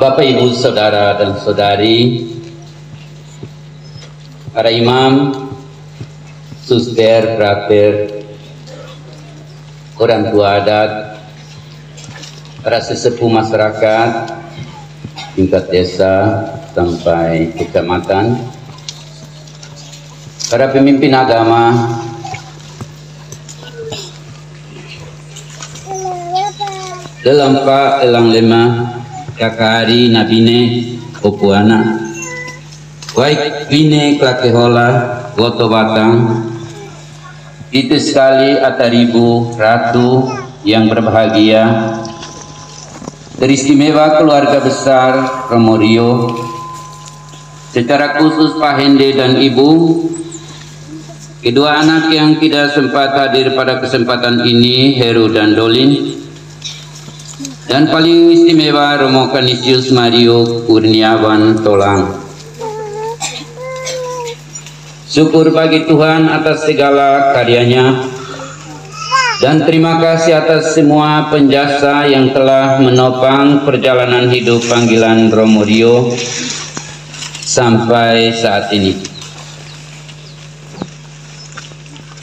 Bapak, Ibu, Saudara dan Saudari, para imam, suster, frater, orang tua adat, para sesepuh masyarakat tingkat desa sampai kecamatan, para pemimpin agama, dalam Pak Elang Lema, kakari nabine opuana, baik bine klakehola goto batang, itu sekali ataribu ratu yang berbahagia, teristimewa keluarga besar Romorio, secara khusus Pak Hende dan Ibu, kedua anak yang tidak sempat hadir pada kesempatan ini, Heru dan Dolin, dan paling istimewa Romo Canisius Mario Kurniawan Tolang. Syukur bagi Tuhan atas segala karyanya, dan terima kasih atas semua penjasa yang telah menopang perjalanan hidup panggilan Romorio sampai saat ini.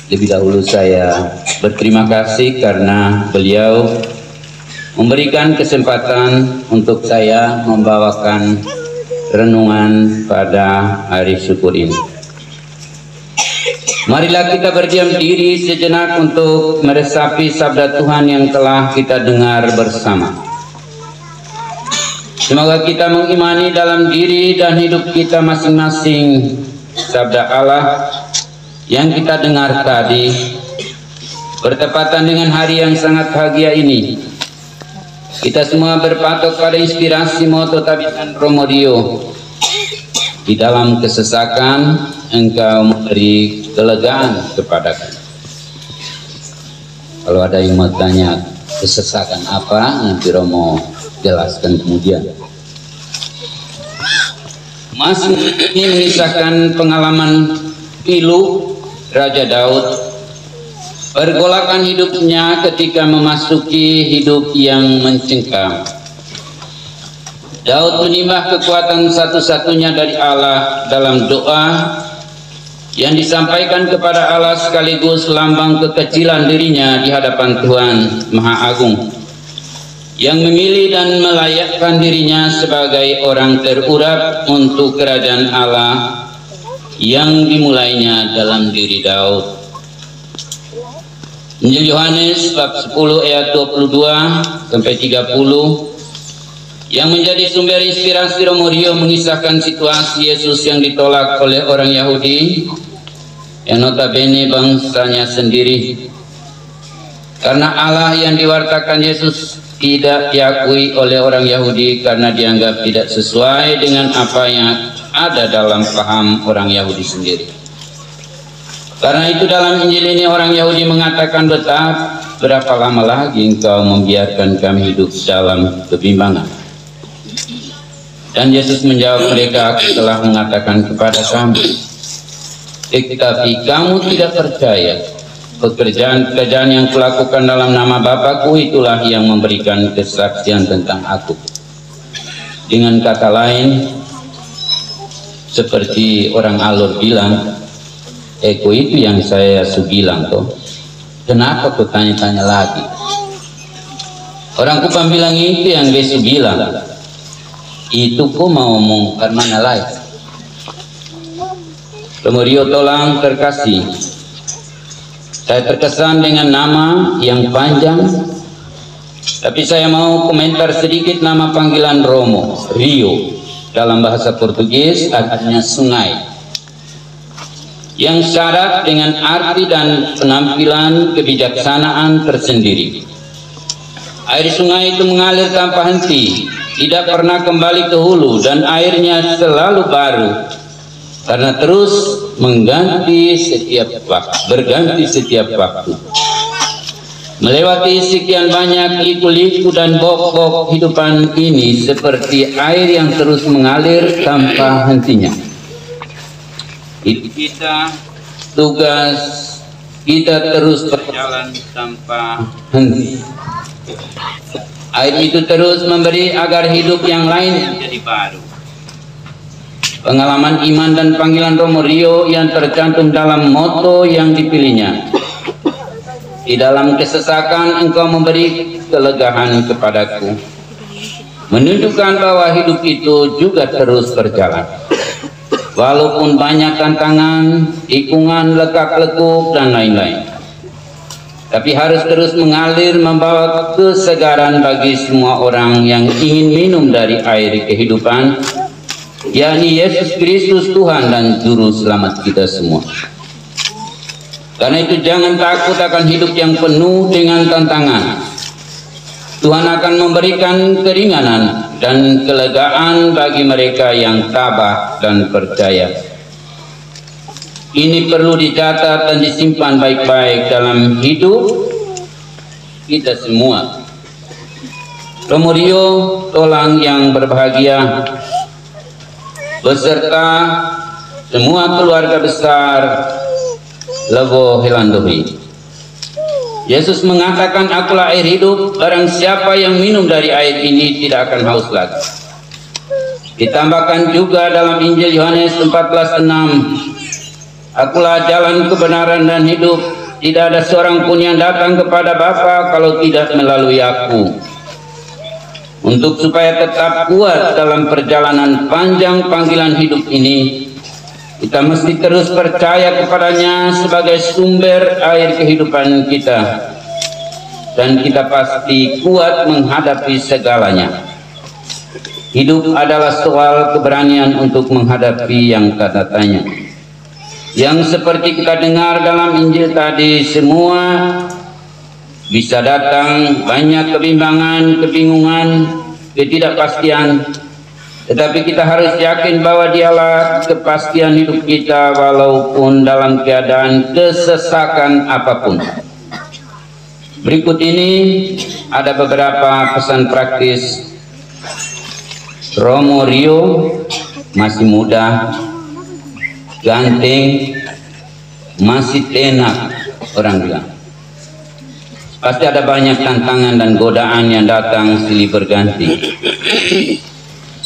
Lebih dahulu saya berterima kasih karena beliau memberikan kesempatan untuk saya membawakan renungan pada hari syukur ini. Marilah kita berdiam diri sejenak untuk meresapi sabda Tuhan yang telah kita dengar bersama. Semoga kita mengimani dalam diri dan hidup kita masing-masing sabda Allah yang kita dengar tadi, bertepatan dengan hari yang sangat bahagia ini. Kita semua berpatok pada inspirasi moto tabisan Romorio. Di dalam kesesakan engkau memberi kelegaan kepadaku. Kalau ada yang mau tanya kesesakan apa, nanti Romo jelaskan kemudian. Mas ini mengisahkan pengalaman pilu Raja Daud, pergolakan hidupnya ketika memasuki hidup yang mencengkam. Daud menimba kekuatan satu-satunya dari Allah dalam doa yang disampaikan kepada Allah sekaligus lambang kekecilan dirinya di hadapan Tuhan Maha Agung, yang memilih dan melayakkan dirinya sebagai orang terurap untuk kerajaan Allah yang dimulainya dalam diri Daud. Injil Yohanes bab 10 ayat 22 sampai 30 yang menjadi sumber inspirasi Romorio mengisahkan situasi Yesus yang ditolak oleh orang Yahudi yang notabene bangsanya sendiri. Karena Allah yang diwartakan Yesus tidak diakui oleh orang Yahudi karena dianggap tidak sesuai dengan apa yang ada dalam paham orang Yahudi sendiri. Karena itu dalam Injil ini orang Yahudi mengatakan, berapa lama lagi engkau membiarkan kami hidup dalam kebimbangan? Dan Yesus menjawab mereka, aku telah mengatakan kepada kamu, tetapi kamu tidak percaya. Pekerjaan-pekerjaan yang kulakukan dalam nama Bapakku itulah yang memberikan kesaksian tentang aku. Dengan kata lain, seperti orang alur bilang, Eko itu yang saya bilang toh. Kenapa kau tanya-tanya lagi? Orang Kupang bilang itu yang Yesus bilang. Itu kau mau ngomong karena lain. Romorio Tolang terkasih, saya terkesan dengan nama yang panjang, tapi saya mau komentar sedikit nama panggilan Romo, Rio. Dalam bahasa Portugis artinya sungai, yang syarat dengan arti dan penampilan kebijaksanaan tersendiri. Air sungai itu mengalir tanpa henti, tidak pernah kembali ke hulu, dan airnya selalu baru karena terus berganti setiap waktu. Melewati sekian banyak liku-liku dan bok-bok kehidupan ini seperti air yang terus mengalir tanpa hentinya. Kita tugas kita terus berjalan tanpa henti. Air itu terus memberi agar hidup yang lain menjadi baru. Pengalaman iman dan panggilan Romorio yang tercantum dalam moto yang dipilihnya. Di dalam kesesakan engkau memberi kelegaan kepadaku, menunjukkan bahwa hidup itu juga terus berjalan. Walaupun banyak tantangan, tikungan, lekak-lekuk, dan lain-lain, tapi harus terus mengalir membawa kesegaran bagi semua orang yang ingin minum dari air kehidupan, yakni Yesus Kristus Tuhan dan Juru Selamat kita semua. Karena itu jangan takut akan hidup yang penuh dengan tantangan. Tuhan akan memberikan keringanan dan kelegaan bagi mereka yang tabah dan percaya. Ini perlu dicatat dan disimpan baik-baik dalam hidup kita semua. Romorio Tolang yang berbahagia beserta semua keluarga besar Lebo Helandohi. Yesus mengatakan, akulah air hidup, barang siapa yang minum dari air ini tidak akan haus lagi. Ditambahkan juga dalam Injil Yohanes 14:6, akulah jalan kebenaran dan hidup, tidak ada seorang pun yang datang kepada Bapa kalau tidak melalui aku. Untuk supaya tetap kuat dalam perjalanan panjang panggilan hidup ini, kita mesti terus percaya kepadanya sebagai sumber air kehidupan kita, dan kita pasti kuat menghadapi segalanya. Hidup adalah soal keberanian untuk menghadapi yang tak tanya. Yang seperti kita dengar dalam Injil tadi, semua bisa datang, banyak kebimbangan, kebingungan, ketidakpastian. Tetapi kita harus yakin bahwa dialah kepastian hidup kita walaupun dalam keadaan kesesakan apapun. Berikut ini ada beberapa pesan praktis Romorio, masih muda, ganteng, masih tenak, orang bilang. Pasti ada banyak tantangan dan godaan yang datang silih berganti.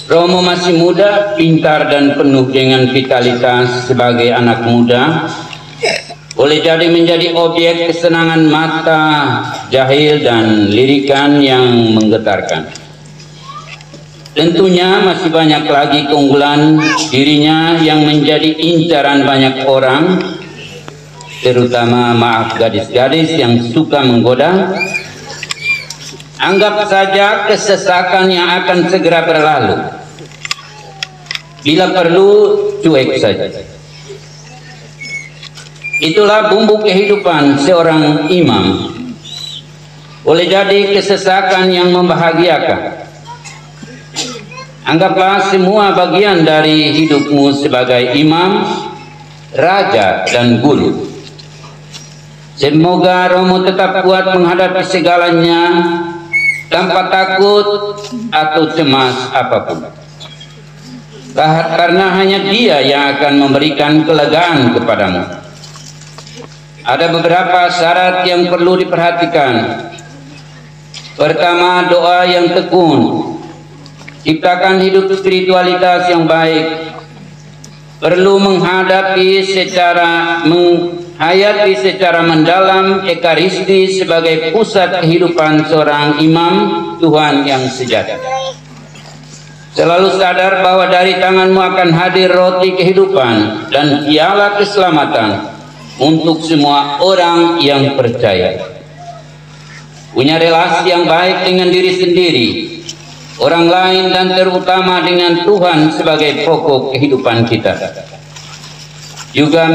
Romo masih muda, pintar dan penuh dengan vitalitas sebagai anak muda, boleh jadi menjadi objek kesenangan mata, jahil dan lirikan yang menggetarkan. Tentunya masih banyak lagi keunggulan dirinya yang menjadi incaran banyak orang, terutama gadis-gadis yang suka menggoda. Anggap saja kesesakan yang akan segera berlalu. Bila perlu, cuek saja. Itulah bumbu kehidupan seorang imam. Boleh jadi kesesakan yang membahagiakan. Anggaplah semua bagian dari hidupmu sebagai imam, raja, dan guru. Semoga Romo tetap kuat menghadapi segalanya tanpa takut atau cemas apapun. Karena hanya Dia yang akan memberikan kelegaan kepadamu. Ada beberapa syarat yang perlu diperhatikan. Pertama, doa yang tekun. Ciptakan hidup spiritualitas yang baik. Perlu menghayati secara mendalam Ekaristi sebagai pusat kehidupan seorang imam Tuhan yang sejati. Selalu sadar bahwa dari tanganmu akan hadir roti kehidupan dan piala keselamatan untuk semua orang yang percaya. Punya relasi yang baik dengan diri sendiri, orang lain, dan terutama dengan Tuhan sebagai pokok kehidupan kita. Juga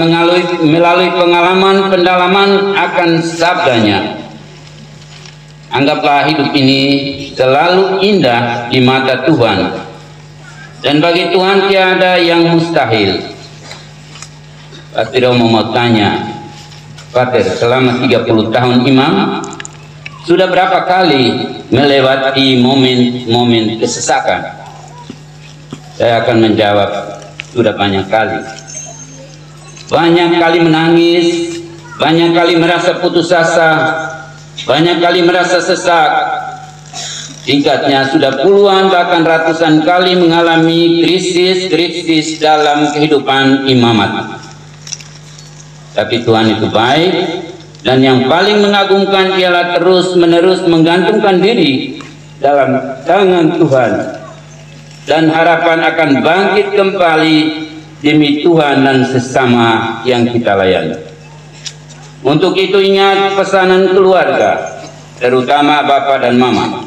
melalui pengalaman pendalaman akan sabdanya. Anggaplah hidup ini selalu indah di mata Tuhan, dan bagi Tuhan tiada yang mustahil. Pasti Romo mau tanya, Pater, selama 30 tahun imam, sudah berapa kali melewati momen-momen kesesakan? Saya akan menjawab, sudah banyak kali. Banyak kali menangis, banyak kali merasa putus asa, banyak kali merasa sesak, Singkatnya, sudah puluhan bahkan ratusan kali mengalami krisis dalam kehidupan imamat. Tapi Tuhan itu baik, dan yang paling mengagumkan ialah terus-menerus menggantungkan diri dalam tangan Tuhan, dan harapan akan bangkit kembali demi Tuhan dan sesama yang kita layani. Untuk itu ingat pesanan keluarga, terutama Bapak dan Mama,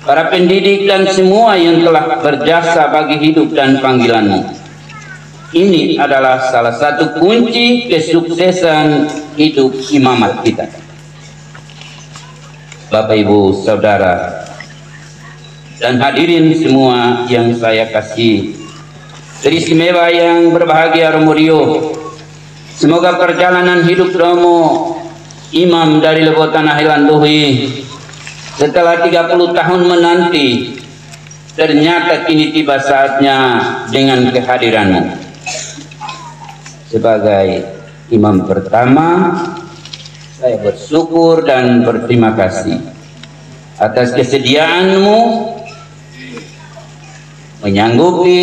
para pendidik dan semua yang telah berjasa bagi hidup dan panggilanmu. Ini adalah salah satu kunci kesuksesan hidup imamat kita. Bapak, Ibu, Saudara, dan hadirin semua yang saya kasih, teristimewa yang berbahagia Romo Rio, semoga perjalanan hidup Romo, imam dari Lebo Tanah Helanduhi, setelah 30 tahun menanti, ternyata kini tiba saatnya dengan kehadiranmu. Sebagai imam pertama, saya bersyukur dan berterima kasih atas kesediaanmu menyanggupi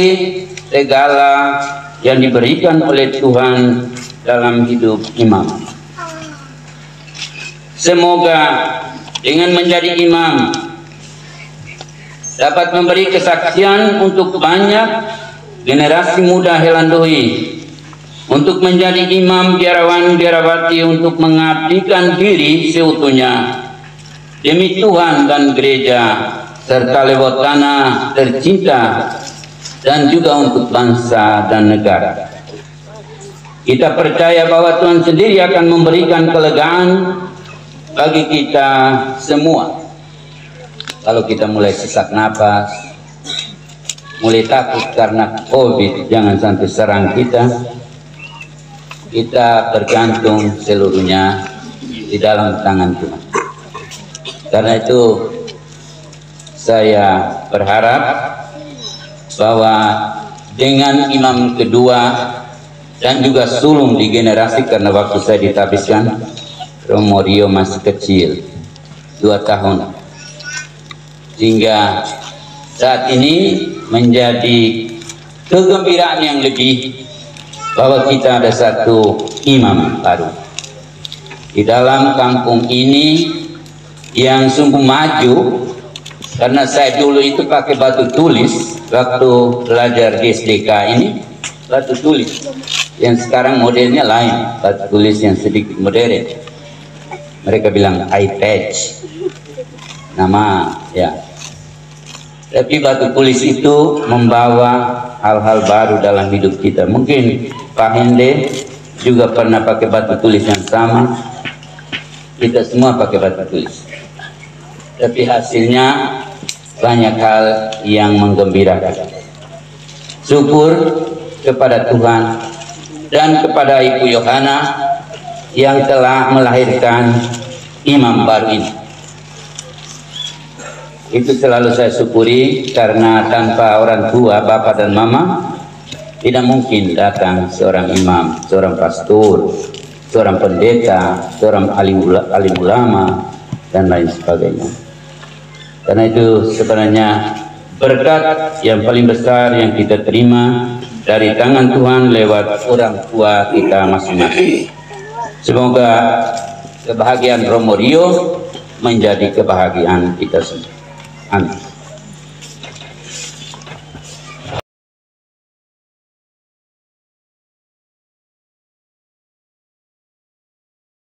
segala yang diberikan oleh Tuhan dalam hidup imam. Semoga dengan menjadi imam dapat memberi kesaksian untuk banyak generasi muda Helanduhi, untuk menjadi imam biarawan-biarawati, untuk mengabdikan diri seutuhnya demi Tuhan dan gereja serta Lebo Tanah tercinta, dan juga untuk bangsa dan negara. Kita percaya bahwa Tuhan sendiri akan memberikan kelegaan bagi kita semua. Kalau kita mulai sesak napas, mulai takut karena COVID jangan sampai serang kita, kita bergantung seluruhnya di dalam tangan Tuhan. Karena itu saya berharap bahwa dengan imam kedua dan juga sulung di generasi, karena waktu saya ditabiskan, Romo Rio masih kecil, 2 tahun, sehingga saat ini menjadi kegembiraan yang lebih bahwa kita ada satu imam baru di dalam kampung ini yang sungguh maju. Karena saya dulu itu pakai batu tulis waktu belajar di SDK ini, batu tulis yang sekarang modelnya lain, batu tulis yang sedikit modern, mereka bilang iPad nama ya. Tapi batu tulis itu membawa hal-hal baru dalam hidup kita. Mungkin Pak Hende juga pernah pakai batu tulis yang sama. Kita semua pakai batu tulis. Tapi hasilnya banyak hal yang menggembirakan. Syukur kepada Tuhan dan kepada Ibu Yohana yang telah melahirkan imam baru ini. Itu selalu saya syukuri, karena tanpa orang tua, bapak dan mama, tidak mungkin datang seorang imam, seorang pastor, seorang pendeta, seorang alim ulama, dan lain sebagainya. Karena itu sebenarnya berkat yang paling besar yang kita terima dari tangan Tuhan lewat orang tua kita masing-masing. Semoga kebahagiaan Romo Rio menjadi kebahagiaan kita semua. Amin.